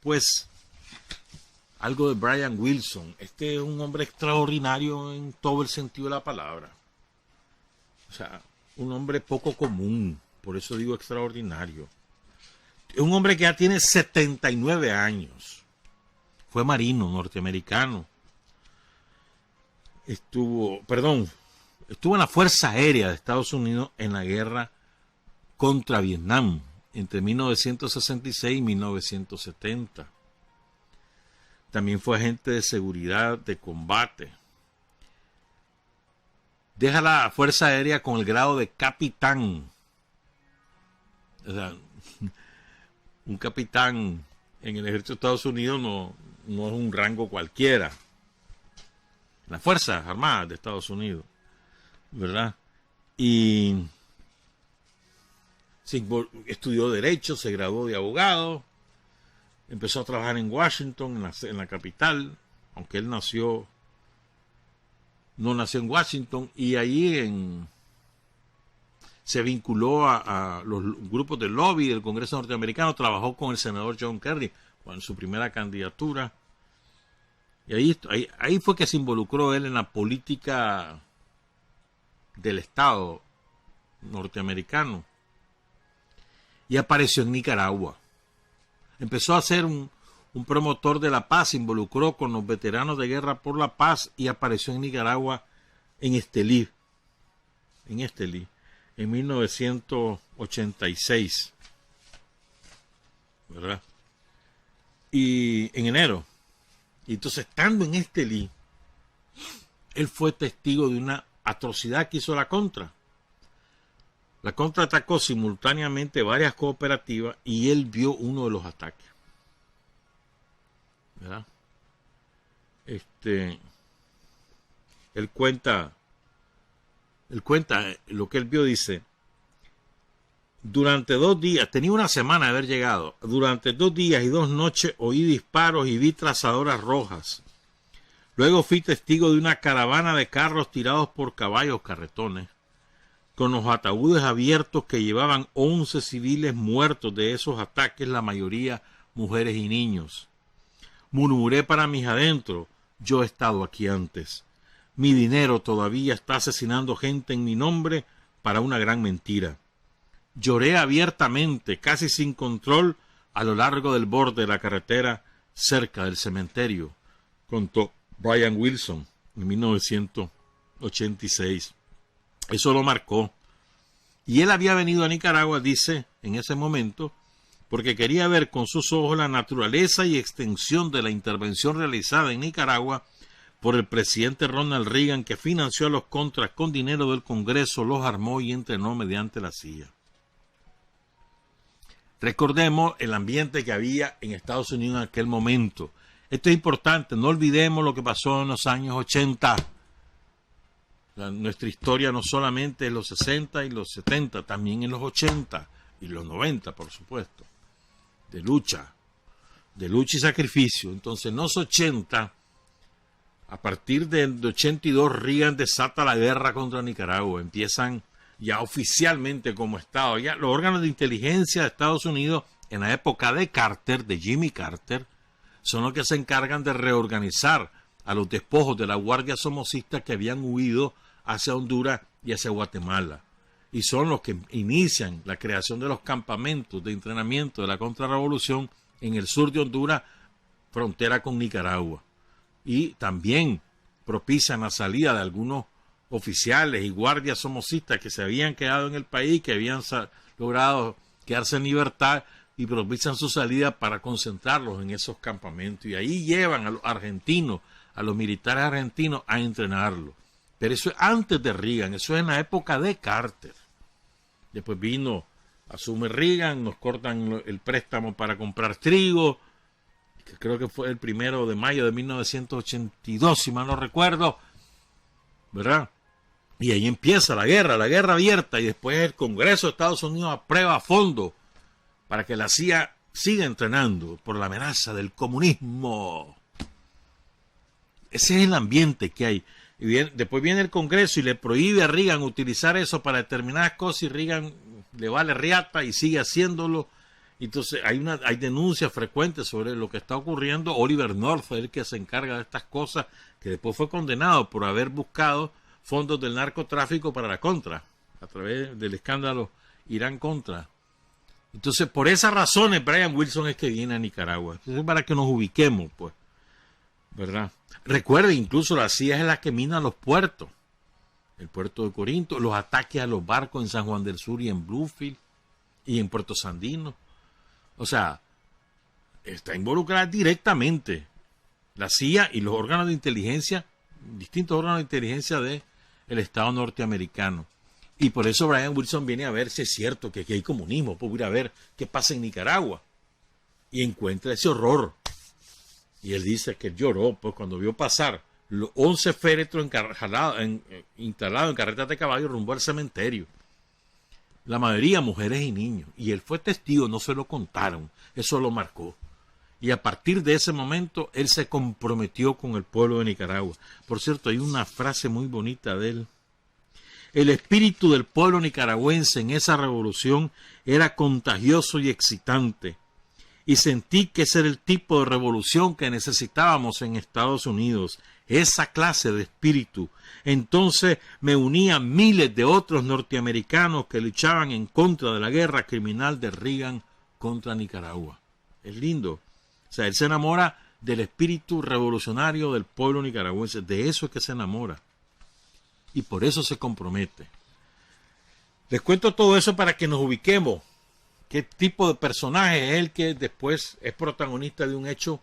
después algo de Brian Wilson. Este es un hombre extraordinario en todo el sentido de la palabra. O sea, un hombre poco común, por eso digo extraordinario. Es un hombre que ya tiene 79 años. Fue marino norteamericano. Estuvo en la Fuerza Aérea de Estados Unidos en la guerra contra Vietnam entre 1966 y 1970. También fue agente de seguridad de combate. Deja la Fuerza Aérea con el grado de capitán. O sea, un capitán en el ejército de Estados Unidos no es un rango cualquiera. Las Fuerzas Armadas de Estados Unidos, ¿verdad? Y estudió Derecho, se graduó de abogado, empezó a trabajar en Washington, en la capital, aunque él no nació en Washington, y ahí se vinculó a los grupos de lobby del Congreso norteamericano, trabajó con el senador John Kerry en su primera candidatura. Y ahí fue que se involucró él en la política del Estado norteamericano. Y apareció en Nicaragua. Empezó a ser un promotor de la paz, se involucró con los veteranos de guerra por la paz y apareció en Nicaragua en Estelí. En 1986. ¿Verdad? Y en enero. Y entonces, estando en Estelí, él fue testigo de una atrocidad que hizo la Contra. La Contra atacó simultáneamente varias cooperativas y él vio uno de los ataques. ¿Verdad? Él cuenta lo que él vio, dice: durante 2 días, tenía una semana de haber llegado, durante 2 días y 2 noches oí disparos y vi trazadoras rojas. Luego fui testigo de una caravana de carros tirados por caballos carretones, con los ataúdes abiertos que llevaban 11 civiles muertos de esos ataques, la mayoría mujeres y niños. Murmuré para mis adentros: yo he estado aquí antes. Mi dinero todavía está asesinando gente en mi nombre para una gran mentira. Lloré abiertamente, casi sin control, a lo largo del borde de la carretera, cerca del cementerio, contó Brian Wilson en 1986. Eso lo marcó. Y él había venido a Nicaragua, dice, en ese momento, porque quería ver con sus ojos la naturaleza y extensión de la intervención realizada en Nicaragua por el presidente Ronald Reagan, que financió a los contras con dinero del Congreso, los armó y entrenó mediante la CIA. Recordemos el ambiente que había en Estados Unidos en aquel momento. Esto es importante, no olvidemos lo que pasó en los años 80. Nuestra historia no solamente en los 60 y los 70, también en los 80 y los 90, por supuesto. De lucha y sacrificio. Entonces, en los 80, a partir del 82, Reagan desata la guerra contra Nicaragua. Empiezan ya oficialmente como Estado. Ya los órganos de inteligencia de Estados Unidos, en la época de Carter, de Jimmy Carter, son los que se encargan de reorganizar a los despojos de la Guardia Somocista que habían huido hacia Honduras y hacia Guatemala. Y son los que inician la creación de los campamentos de entrenamiento de la contrarrevolución en el sur de Honduras, frontera con Nicaragua. Y también propician la salida de algunos oficiales y guardias somocistas que se habían quedado en el país, que habían logrado quedarse en libertad, y propician su salida para concentrarlos en esos campamentos. Y ahí llevan a los argentinos, a los militares argentinos, a entrenarlos. Pero eso es antes de Reagan, eso es en la época de Carter. Después asume Reagan, nos cortan el préstamo para comprar trigo, que creo que fue el 1 de mayo de 1982, si mal no recuerdo, ¿verdad? Y ahí empieza la guerra abierta, y después el Congreso de Estados Unidos aprueba a fondo para que la CIA siga entrenando por la amenaza del comunismo. Ese es el ambiente que hay. Y después viene el Congreso y le prohíbe a Reagan utilizar eso para determinadas cosas, y Reagan le vale riata y sigue haciéndolo. Entonces hay denuncias frecuentes sobre lo que está ocurriendo. Oliver North es el que se encarga de estas cosas, que después fue condenado por haber buscado fondos del narcotráfico para la Contra, a través del escándalo Irán-Contra. Entonces, por esas razones, Brian Wilson es que viene a Nicaragua. Entonces, para que nos ubiquemos, pues, ¿verdad? Recuerde, incluso la CIA es la que mina los puertos. El puerto de Corinto, los ataques a los barcos en San Juan del Sur y en Bluefield y en Puerto Sandino. O sea, está involucrada directamente la CIA y los órganos de inteligencia, distintos órganos de inteligencia del Estado norteamericano. Y por eso Brian Wilson viene a ver si es cierto que aquí hay comunismo, pues ir a ver qué pasa en Nicaragua. Y encuentra ese horror. Y él dice que lloró pues cuando vio pasar los 11 féretros instalados en carretas de caballo rumbo al cementerio. La mayoría mujeres y niños. Y él fue testigo, no se lo contaron. Eso lo marcó. Y a partir de ese momento, él se comprometió con el pueblo de Nicaragua. Por cierto, hay una frase muy bonita de él. El espíritu del pueblo nicaragüense en esa revolución era contagioso y excitante. Y sentí que ese era el tipo de revolución que necesitábamos en Estados Unidos. Esa clase de espíritu. Entonces me uní a miles de otros norteamericanos que luchaban en contra de la guerra criminal de Reagan contra Nicaragua. Es lindo. O sea, él se enamora del espíritu revolucionario del pueblo nicaragüense. De eso es que se enamora. Y por eso se compromete. Les cuento todo eso para que nos ubiquemos. ¿Qué tipo de personaje es el que después es protagonista de un hecho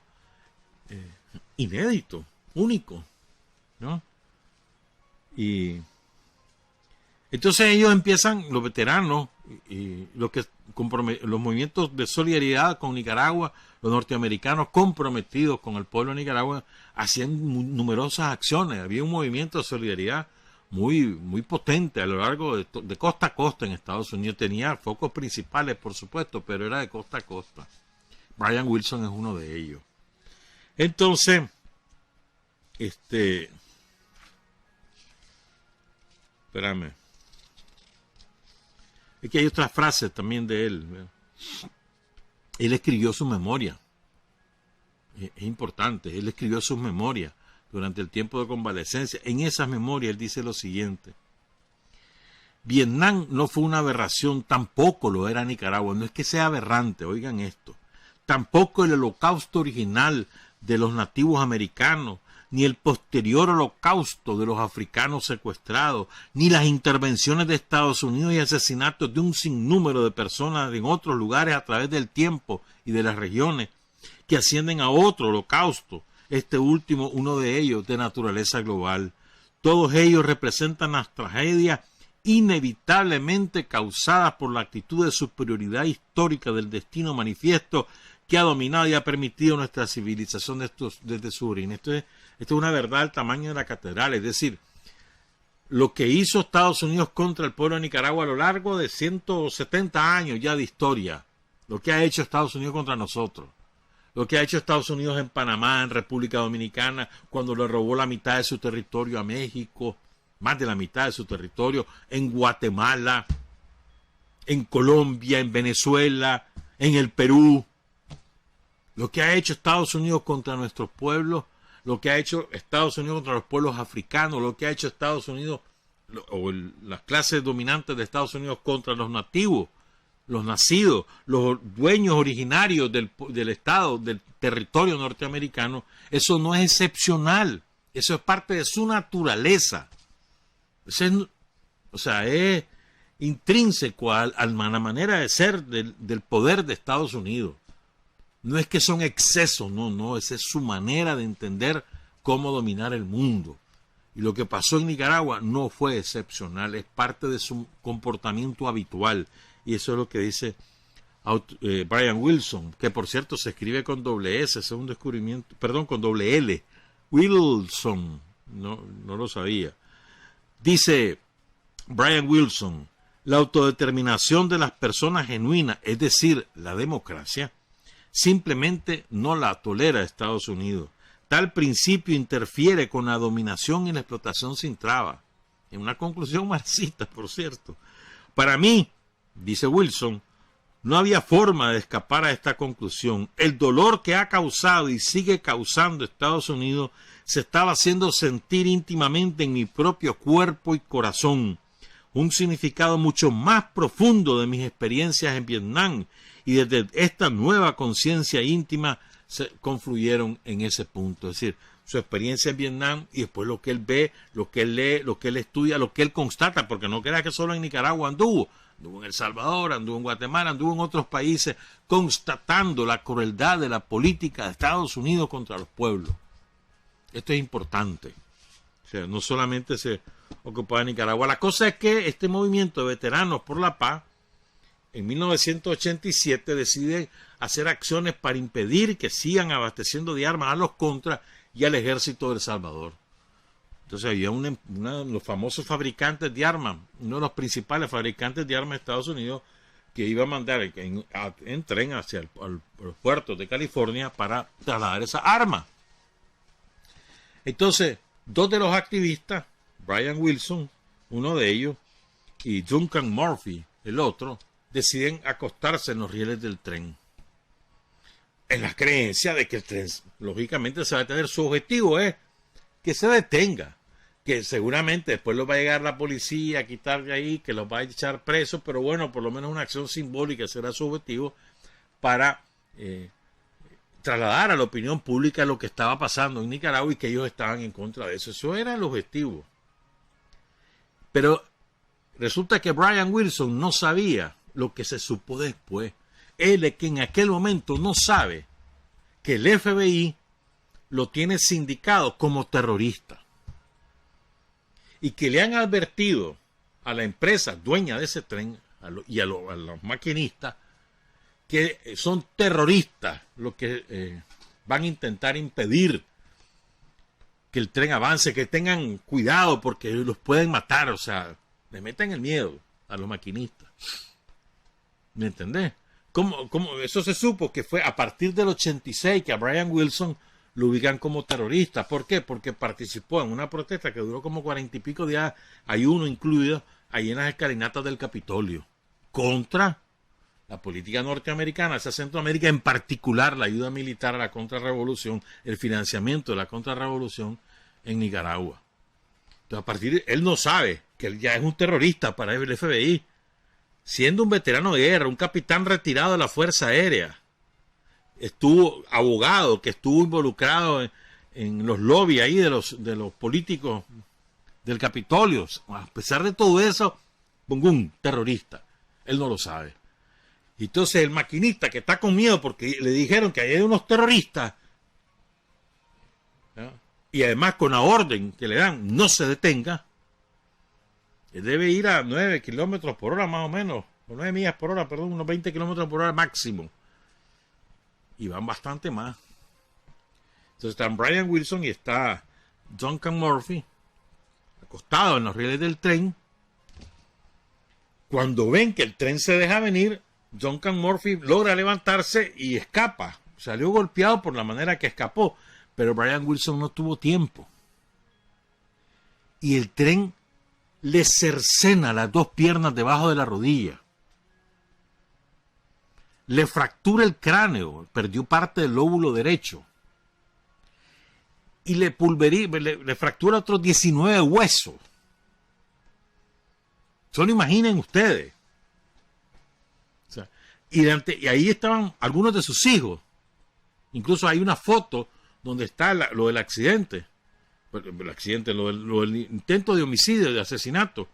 inédito, único, ¿no? Y entonces ellos empiezan, los veteranos y los movimientos de solidaridad con Nicaragua, los norteamericanos comprometidos con el pueblo de Nicaragua, hacían numerosas acciones. Había un movimiento de solidaridad muy potente a lo largo de costa a costa en Estados Unidos. Tenía focos principales, por supuesto, pero era de costa a costa. Brian Wilson es uno de ellos. Entonces, espérame. Es que hay otras frases también de él. Él escribió su memoria. Es importante, él escribió sus memorias durante el tiempo de convalecencia. En esas memorias él dice lo siguiente: Vietnam no fue una aberración, tampoco lo era Nicaragua. No es que sea aberrante, oigan esto. Tampoco el holocausto original de los nativos americanos, ni el posterior holocausto de los africanos secuestrados, ni las intervenciones de Estados Unidos y asesinatos de un sinnúmero de personas en otros lugares a través del tiempo y de las regiones, que ascienden a otro holocausto, este último uno de ellos de naturaleza global. Todos ellos representan las tragedias inevitablemente causadas por la actitud de superioridad histórica del destino manifiesto que ha dominado y ha permitido nuestra civilización desde su origen. Esto es una verdad del tamaño de la catedral. Es decir, lo que hizo Estados Unidos contra el pueblo de Nicaragua a lo largo de 170 años ya de historia, lo que ha hecho Estados Unidos contra nosotros, lo que ha hecho Estados Unidos en Panamá, en República Dominicana, cuando le robó la mitad de su territorio a México, más de la mitad de su territorio, en Guatemala, en Colombia, en Venezuela, en el Perú. Lo que ha hecho Estados Unidos contra nuestros pueblos, lo que ha hecho Estados Unidos contra los pueblos africanos, lo que ha hecho Estados Unidos, las clases dominantes de Estados Unidos contra los nativos, los nacidos, los dueños originarios del Estado, del territorio norteamericano, eso no es excepcional, eso es parte de su naturaleza. Es intrínseco a la manera de ser del poder de Estados Unidos. No es que son excesos, no, esa es su manera de entender cómo dominar el mundo. Y lo que pasó en Nicaragua no fue excepcional, es parte de su comportamiento habitual. Y eso es lo que dice Brian Wilson, que por cierto se escribe con doble S, es un descubrimiento, perdón, con doble L. Wilson, no lo sabía. Dice Brian Wilson: la autodeterminación de las personas genuinas, es decir, la democracia, simplemente no la tolera Estados Unidos. Tal principio interfiere con la dominación y la explotación sin trabas. En una conclusión marxista, por cierto. Para mí, dice Wilson, No había forma de escapar a esta conclusión. El dolor que ha causado y sigue causando Estados Unidos se estaba haciendo sentir íntimamente en mi propio cuerpo y corazón. Un significado mucho más profundo de mis experiencias en Vietnam y desde esta nueva conciencia íntima se confluyeron en ese punto. Es decir, su experiencia en Vietnam y después lo que él ve, lo que él lee, lo que él estudia, lo que él constata, porque no crea que solo en Nicaragua anduvo en El Salvador, anduvo en Guatemala, anduvo en otros países, constatando la crueldad de la política de Estados Unidos contra los pueblos. Esto es importante. O sea, no solamente se ocupaba de Nicaragua. La cosa es que este movimiento de veteranos por la paz, en 1987, decide hacer acciones para impedir que sigan abasteciendo de armas a los contras y al ejército de El Salvador. Entonces había los famosos fabricantes de armas, uno de los principales fabricantes de armas de Estados Unidos, que iba a mandar en tren hacia los puertos de California para trasladar esa arma. Entonces, dos de los activistas, Brian Wilson, uno de ellos, y Duncan Murphy, el otro, deciden acostarse en los rieles del tren. En la creencia de que el tren, lógicamente, se va a tener su objetivo, es que se detenga. Que seguramente después los va a llegar la policía a quitar de ahí, que los va a echar presos, pero bueno, por lo menos una acción simbólica será su objetivo para trasladar a la opinión pública lo que estaba pasando en Nicaragua y que ellos estaban en contra de eso. Eso era el objetivo. Pero resulta que Brian Wilson no sabía lo que se supo después. Él es que en aquel momento no sabe que el FBI lo tiene sindicado como terrorista. Y que le han advertido a la empresa dueña de ese tren y a los maquinistas que son terroristas los que van a intentar impedir que el tren avance, que tengan cuidado porque los pueden matar, o sea, le meten el miedo a los maquinistas. ¿Me entendés? ¿Cómo eso se supo? Que fue a partir del 86 que a Brian Wilson lo ubican como terrorista. ¿Por qué? Porque participó en una protesta que duró como 40 y pico días, hay uno incluido, ahí en las escalinatas del Capitolio, contra la política norteamericana hacia Centroamérica, en particular la ayuda militar a la contrarrevolución, el financiamiento de la contrarrevolución en Nicaragua. Entonces, a partir de él no sabe que él ya es un terrorista para el FBI, siendo un veterano de guerra, un capitán retirado de la Fuerza Aérea. Estuvo abogado, que estuvo involucrado en los lobbies ahí de los políticos del Capitolio. A pesar de todo eso, un terrorista. Él no lo sabe. Entonces el maquinista que está con miedo porque le dijeron que hay unos terroristas, ¿no? Y además con la orden que le dan, no se detenga. Él debe ir a 9 kilómetros por hora más o menos, o 9 millas por hora, perdón, unos 20 kilómetros por hora máximo. Y van bastante más. Entonces están Brian Wilson y está Duncan Murphy acostados en los rieles del tren. Cuando ven que el tren se deja venir, Duncan Murphy logra levantarse y escapa. Salió golpeado por la manera que escapó, pero Brian Wilson no tuvo tiempo. Y el tren le cercena las dos piernas debajo de la rodilla. Le fractura el cráneo, perdió parte del lóbulo derecho. Y le fractura otros 19 huesos. Solo imaginen ustedes. O sea, y ahí estaban algunos de sus hijos. Incluso hay una foto donde está lo del accidente. El accidente, lo del intento de homicidio, de asesinato.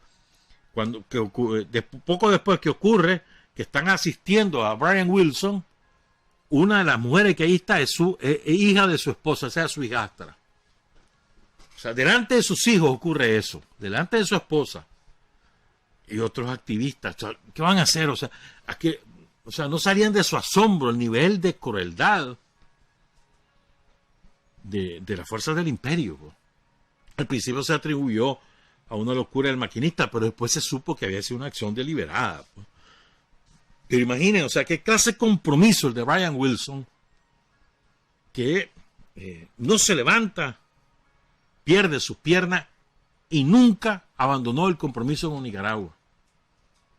Poco después que ocurre, que están asistiendo a Brian Wilson, una de las mujeres que ahí está es hija de su esposa, o sea, su hijastra. O sea, delante de sus hijos ocurre eso, delante de su esposa. Y otros activistas, o sea, ¿qué van a hacer? O sea, no salían de su asombro el nivel de crueldad de las fuerzas del imperio. Al principio se atribuyó a una locura del maquinista, pero después se supo que había sido una acción deliberada. Pero imaginen, o sea, qué clase de compromiso el de Brian Wilson, que no se levanta, pierde sus piernas y nunca abandonó el compromiso con Nicaragua.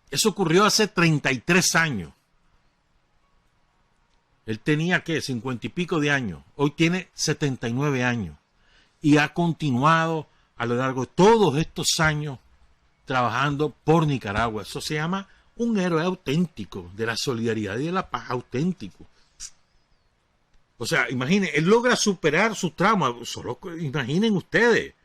Eso ocurrió hace 33 años. Él tenía, ¿qué? 50 y pico de años. Hoy tiene 79 años. Y ha continuado a lo largo de todos estos años trabajando por Nicaragua. Eso se llama un héroe auténtico, de la solidaridad y de la paz auténtico. O sea, imaginen, él logra superar su trauma. Solo imaginen ustedes,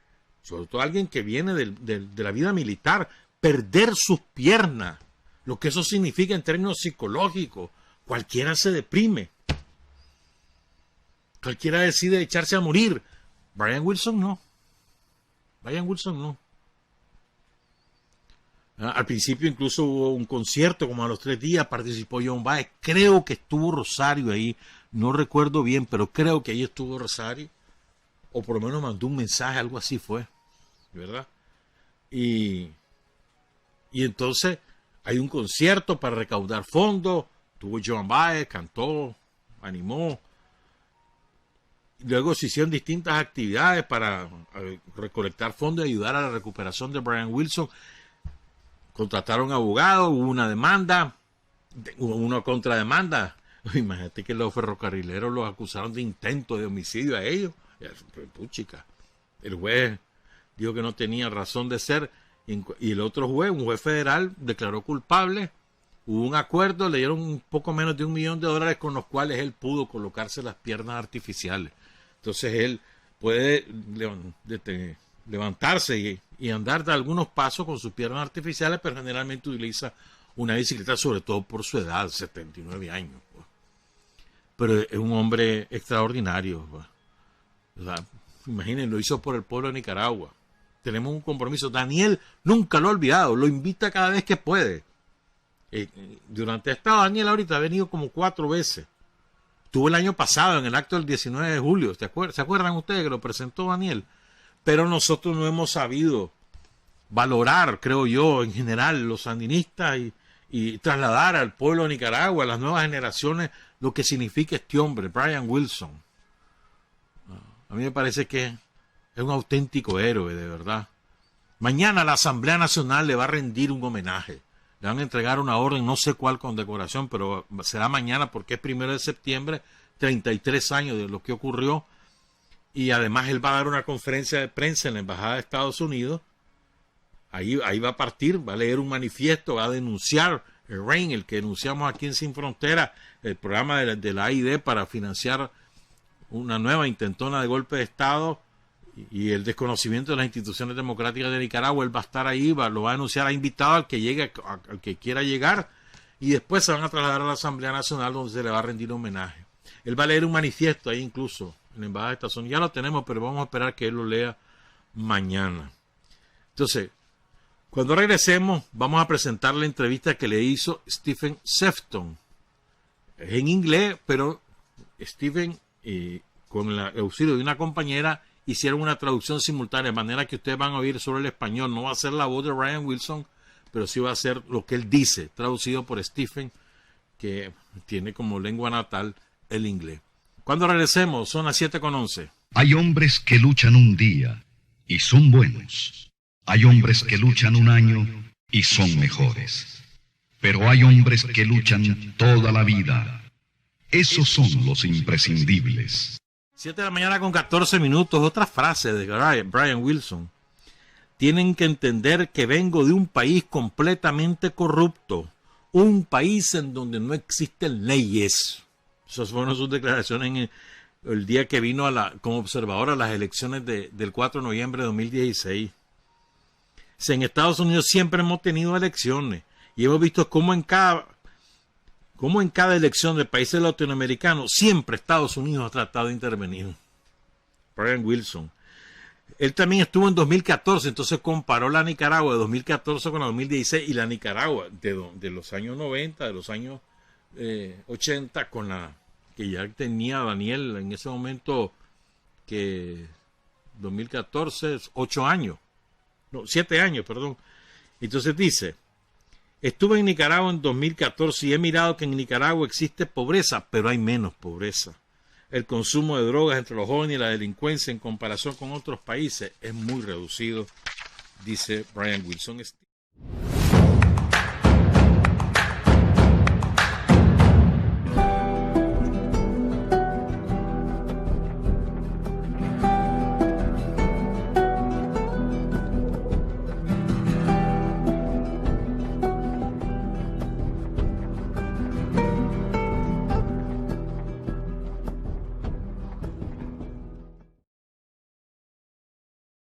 sobre todo alguien que viene de la vida militar, perder sus piernas, lo que eso significa en términos psicológicos. Cualquiera se deprime. Cualquiera decide echarse a morir. Brian Wilson no. Brian Wilson no. Al principio incluso hubo un concierto, como a los 3 días participó John Baez. Creo que estuvo Rosario ahí. No recuerdo bien, pero creo que ahí estuvo Rosario. O por lo menos mandó un mensaje, algo así fue. ¿Verdad? Y entonces hay un concierto para recaudar fondos. Tuvo John Baez, cantó, animó. Luego se hicieron distintas actividades para recolectar fondos y ayudar a la recuperación de Brian Wilson. Contrataron abogados, hubo una demanda, hubo una contrademanda. Imagínate que los ferrocarrileros los acusaron de intento de homicidio a ellos. Puchica. El juez dijo que no tenía razón de ser y el otro juez, un juez federal, declaró culpable. Hubo un acuerdo, le dieron un poco menos de $1 millón con los cuales él pudo colocarse las piernas artificiales. Entonces él puede levantarse y andar de algunos pasos con sus piernas artificiales, pero generalmente utiliza una bicicleta, sobre todo por su edad, 79 años. Pues. Pero es un hombre extraordinario. Pues. O sea, imaginen, lo hizo por el pueblo de Nicaragua. Tenemos un compromiso. Daniel nunca lo ha olvidado, lo invita cada vez que puede. Durante esta Daniel ahorita ha venido como 4 veces. Estuvo el año pasado en el acto del 19 de julio. ¿Se acuerdan ustedes que lo presentó Daniel? Pero nosotros no hemos sabido valorar, creo yo, en general, los sandinistas y trasladar al pueblo de Nicaragua, a las nuevas generaciones, lo que significa este hombre, Brian Wilson. A mí me parece que es un auténtico héroe, de verdad. Mañana la Asamblea Nacional le va a rendir un homenaje. Le van a entregar una orden, no sé cuál condecoración, pero será mañana porque es 1 de septiembre, 33 años de lo que ocurrió. Y además él va a dar una conferencia de prensa en la Embajada de Estados Unidos. Ahí va a partir, va a leer un manifiesto, va a denunciar el RAIN, el que denunciamos aquí en Sin Frontera, el programa de la AID para financiar una nueva intentona de golpe de Estado y el desconocimiento de las instituciones democráticas de Nicaragua. Él va a estar ahí, lo va a denunciar, ha invitado al que llegue, al que quiera llegar, y después se van a trasladar a la Asamblea Nacional donde se le va a rendir homenaje. Él va a leer un manifiesto ahí incluso en la Embajada de Estados Unidos. Ya lo tenemos, pero vamos a esperar que él lo lea mañana. Entonces, cuando regresemos, vamos a presentar la entrevista que le hizo Stephen Sefton. Es en inglés, pero Stephen, con el auxilio de una compañera, hicieron una traducción simultánea, de manera que ustedes van a oír solo el español. No va a ser la voz de Brian Wilson, pero sí va a ser lo que él dice, traducido por Stephen, que tiene como lengua natal el inglés. Cuando regresemos, son las 7:11. Hay hombres que luchan un día y son buenos. Hay hombres que luchan un año y son mejores. Pero hay hombres que luchan toda la vida. Esos son los imprescindibles. 7 de la mañana con 14 minutos. Otra frase de Brian Wilson. Tienen que entender que vengo de un país completamente corrupto. Un país en donde no existen leyes. Esas fueron sus declaraciones en el día que vino como observador a las elecciones del 4 de noviembre de 2016. En Estados Unidos siempre hemos tenido elecciones y hemos visto cómo en cada elección de países latinoamericanos siempre Estados Unidos ha tratado de intervenir. Brian Wilson. Él también estuvo en 2014, entonces comparó la Nicaragua de 2014 con la 2016 y la Nicaragua de los años 90, de los años 80, con la que ya tenía Daniel en ese momento, que 2014, 7 años, perdón. Entonces dice, estuve en Nicaragua en 2014 y he mirado que en Nicaragua existe pobreza, pero hay menos pobreza. El consumo de drogas entre los jóvenes y la delincuencia en comparación con otros países es muy reducido, dice Brian Wilson.